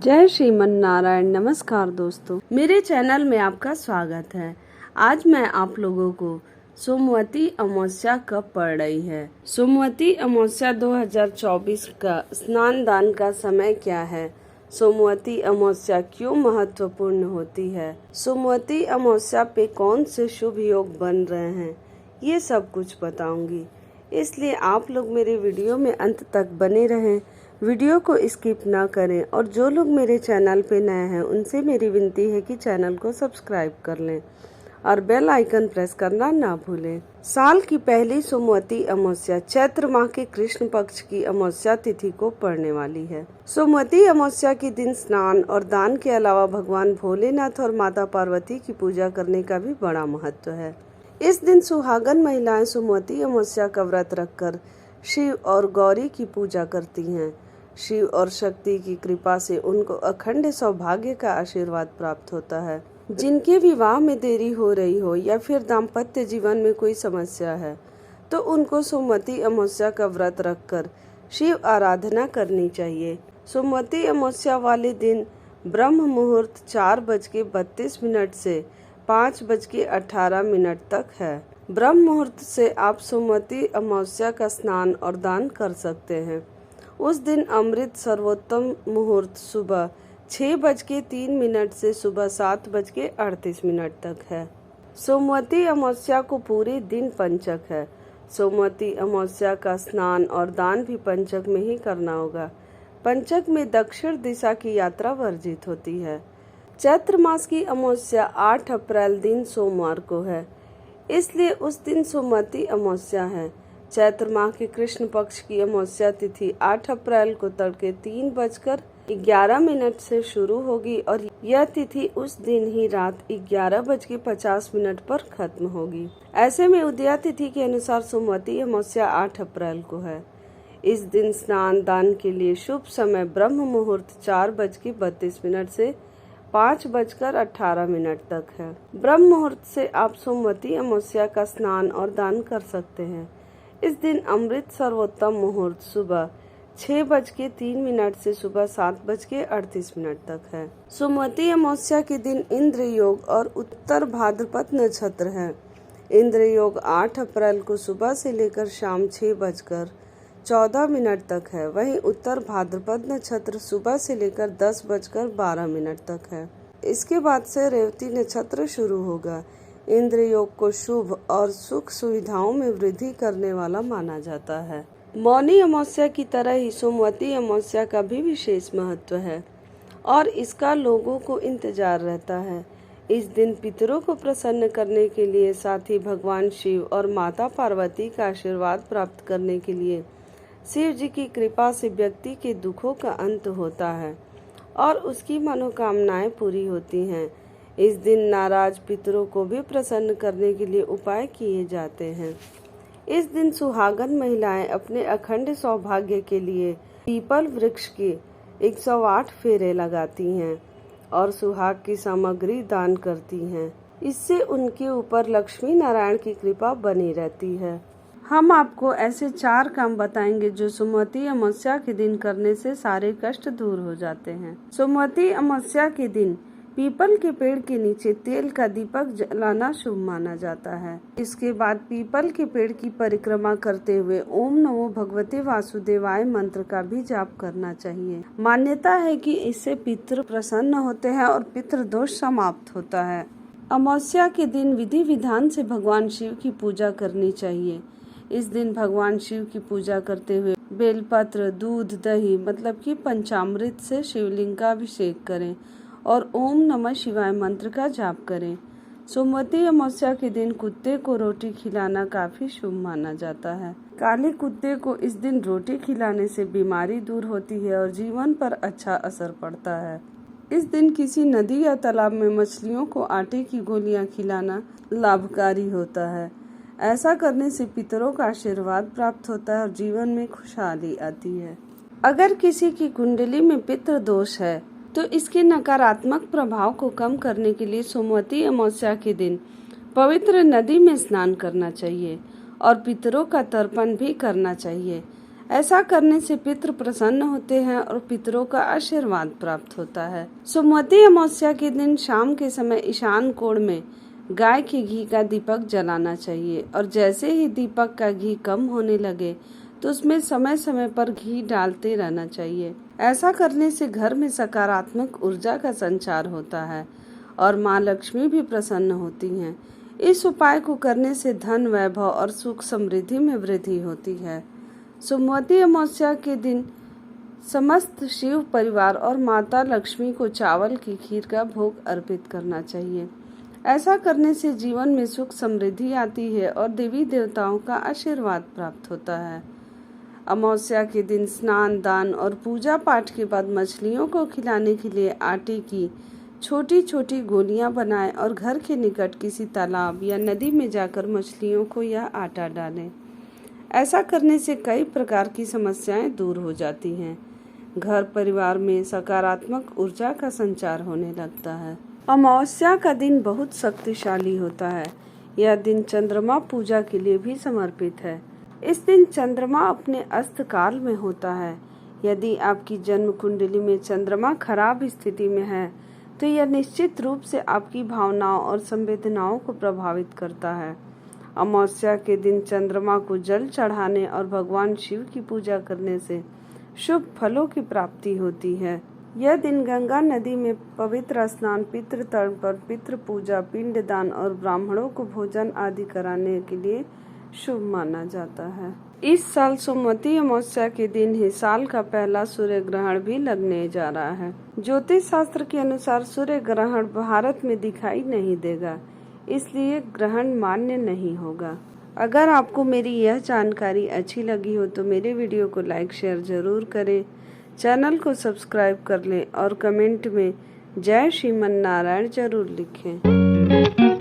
जय श्रीमन नारायण। नमस्कार दोस्तों, मेरे चैनल में आपका स्वागत है। आज मैं आप लोगों को सोमवती अमावस्या कब पड़ रही है, सोमवती अमावस्या 2024 का स्नान दान का समय क्या है, सोमवती अमावस्या क्यों महत्वपूर्ण होती है, सोमवती अमावस्या पे कौन से शुभ योग बन रहे हैं, ये सब कुछ बताऊंगी। इसलिए आप लोग मेरे वीडियो में अंत तक बने रहें, वीडियो को स्किप ना करें। और जो लोग मेरे चैनल पे नए हैं उनसे मेरी विनती है कि चैनल को सब्सक्राइब कर लें और बेल आइकन प्रेस करना ना भूलें। साल की पहली सोमवती अमावस्या चैत्र माह के कृष्ण पक्ष की अमावस्या तिथि को पड़ने वाली है। सोमवती अमावस्या के दिन स्नान और दान के अलावा भगवान भोलेनाथ और माता पार्वती की पूजा करने का भी बड़ा महत्व है। इस दिन सुहागन महिलाएं सोमवती अमावस्या का व्रत रखकर शिव और गौरी की पूजा करती हैं। शिव और शक्ति की कृपा से उनको अखंड सौभाग्य का आशीर्वाद प्राप्त होता है। जिनके विवाह में देरी हो रही हो या फिर दाम्पत्य जीवन में कोई समस्या है तो उनको सोमवती अमावस्या का व्रत रखकर शिव आराधना करनी चाहिए। सोमवती अमावस्या वाले दिन ब्रह्म मुहूर्त 4:32 से 5:18 तक है। ब्रह्म मुहूर्त से आप सोमवती अमावस्या का स्नान और दान कर सकते हैं। उस दिन अमृत सर्वोत्तम मुहूर्त सुबह 6:03 से सुबह 7:38 तक है। सोमवती अमावस्या को पूरे दिन पंचक है। सोमवती अमावस्या का स्नान और दान भी पंचक में ही करना होगा। पंचक में दक्षिण दिशा की यात्रा वर्जित होती है। चैत्र मास की अमावस्या 8 अप्रैल दिन सोमवार को है, इसलिए उस दिन सोमवती अमावस्या है। चैत्र माह के कृष्ण पक्ष की अमावस्या तिथि 8 अप्रैल को तड़के 3:11 से शुरू होगी और यह तिथि उस दिन ही रात 11:50 पर खत्म होगी। ऐसे में उदया तिथि के अनुसार सोमवती अमावस्या 8 अप्रैल को है। इस दिन स्नान दान के लिए शुभ समय ब्रह्म मुहूर्त 4:32 से 5:18 तक है। ब्रह्म मुहूर्त से आप सोमवती अमावस्या का स्नान और दान कर सकते हैं। इस दिन अमृत सर्वोत्तम मुहूर्त सुबह 6:03 से सुबह 7:38 तक है। सोमवती अमावस्या के दिन इंद्र योग और उत्तर भाद्रपद नक्षत्र है। इंद्र योग 8 अप्रैल को सुबह से लेकर शाम 6:14 तक है। वहीं उत्तर भाद्रपद नक्षत्र सुबह से लेकर 10:12 तक है। इसके बाद से रेवती नक्षत्र शुरू होगा। इंद्र योग को शुभ और सुख सुविधाओं में वृद्धि करने वाला माना जाता है। मौनी अमावस्या की तरह ही सोमवती अमावस्या का भी विशेष महत्व है और इसका लोगों को इंतजार रहता है। इस दिन पितरों को प्रसन्न करने के लिए, साथ ही भगवान शिव और माता पार्वती का आशीर्वाद प्राप्त करने के लिए शिव जी की कृपा से व्यक्ति के दुखों का अंत होता है और उसकी मनोकामनाएं पूरी होती हैं। इस दिन नाराज पितरों को भी प्रसन्न करने के लिए उपाय किए जाते हैं। इस दिन सुहागन महिलाएं अपने अखंड सौभाग्य के लिए पीपल वृक्ष के 108 फेरे लगाती हैं और सुहाग की सामग्री दान करती हैं। इससे उनके ऊपर लक्ष्मी नारायण की कृपा बनी रहती है। हम आपको ऐसे 4 काम बताएंगे जो सोमवती अमावस्या के दिन करने से सारे कष्ट दूर हो जाते हैं। सोमवती अमावस्या के दिन पीपल के पेड़ के नीचे तेल का दीपक जलाना शुभ माना जाता है। इसके बाद पीपल के पेड़ की परिक्रमा करते हुए ओम नमो भगवते वासुदेवाय मंत्र का भी जाप करना चाहिए। मान्यता है कि इससे पितृ प्रसन्न होते हैं और पितृ दोष समाप्त होता है। अमावस्या के दिन विधि विधान से भगवान शिव की पूजा करनी चाहिए। इस दिन भगवान शिव की पूजा करते हुए बेलपत्र, दूध, दही मतलब कि पंचामृत से शिवलिंग का अभिषेक करें और ओम नमः शिवाय मंत्र का जाप करें। सोमवती अमावस्या के दिन कुत्ते को रोटी खिलाना काफी शुभ माना जाता है। काले कुत्ते को इस दिन रोटी खिलाने से बीमारी दूर होती है और जीवन पर अच्छा असर पड़ता है। इस दिन किसी नदी या तालाब में मछलियों को आटे की गोलियां खिलाना लाभकारी होता है। ऐसा करने से पितरों का आशीर्वाद प्राप्त होता है और जीवन में खुशहाली आती है। अगर किसी की कुंडली में पितृ दोष है तो इसके नकारात्मक प्रभाव को कम करने के लिए सोमवती अमावस्या के दिन पवित्र नदी में स्नान करना चाहिए और पितरों का तर्पण भी करना चाहिए। ऐसा करने से पितृ प्रसन्न होते हैं और पितरों का आशीर्वाद प्राप्त होता है। सोमवती अमावस्या के दिन शाम के समय ईशान कोण में गाय के घी का दीपक जलाना चाहिए और जैसे ही दीपक का घी कम होने लगे तो उसमें समय समय पर घी डालते रहना चाहिए। ऐसा करने से घर में सकारात्मक ऊर्जा का संचार होता है और माँ लक्ष्मी भी प्रसन्न होती हैं। इस उपाय को करने से धन, वैभव और सुख समृद्धि में वृद्धि होती है। सोमवती अमावस्या के दिन समस्त शिव परिवार और माता लक्ष्मी को चावल की खीर का भोग अर्पित करना चाहिए। ऐसा करने से जीवन में सुख समृद्धि आती है और देवी देवताओं का आशीर्वाद प्राप्त होता है। अमावस्या के दिन स्नान, दान और पूजा पाठ के बाद मछलियों को खिलाने के लिए आटे की छोटी छोटी गोलियां बनाएं और घर के निकट किसी तालाब या नदी में जाकर मछलियों को यह आटा डालें। ऐसा करने से कई प्रकार की समस्याएं दूर हो जाती हैं। घर परिवार में सकारात्मक ऊर्जा का संचार होने लगता है। अमावस्या का दिन बहुत शक्तिशाली होता है। यह दिन चंद्रमा पूजा के लिए भी समर्पित है। इस दिन चंद्रमा अपने अस्त काल में होता है। यदि आपकी जन्म कुंडली में चंद्रमा खराब स्थिति में है तो यह निश्चित रूप से आपकी भावनाओं और संवेदनाओं को प्रभावित करता है। अमावस्या के दिन चंद्रमा को जल चढ़ाने और भगवान शिव की पूजा करने से शुभ फलों की प्राप्ति होती है। यह दिन गंगा नदी में पवित्र स्नान, पितृ तर्पण पर पितृ पूजा, पिंडदान और ब्राह्मणों को भोजन आदि कराने के लिए शुभ माना जाता है। इस साल सोमवती अमावस्या के दिन ही साल का पहला सूर्य ग्रहण भी लगने जा रहा है। ज्योतिष शास्त्र के अनुसार सूर्य ग्रहण भारत में दिखाई नहीं देगा, इसलिए ग्रहण मान्य नहीं होगा। अगर आपको मेरी यह जानकारी अच्छी लगी हो तो मेरे वीडियो को लाइक शेयर जरूर करें, चैनल को सब्सक्राइब कर लें और कमेंट में जय श्रीमन नारायण जरूर लिखें।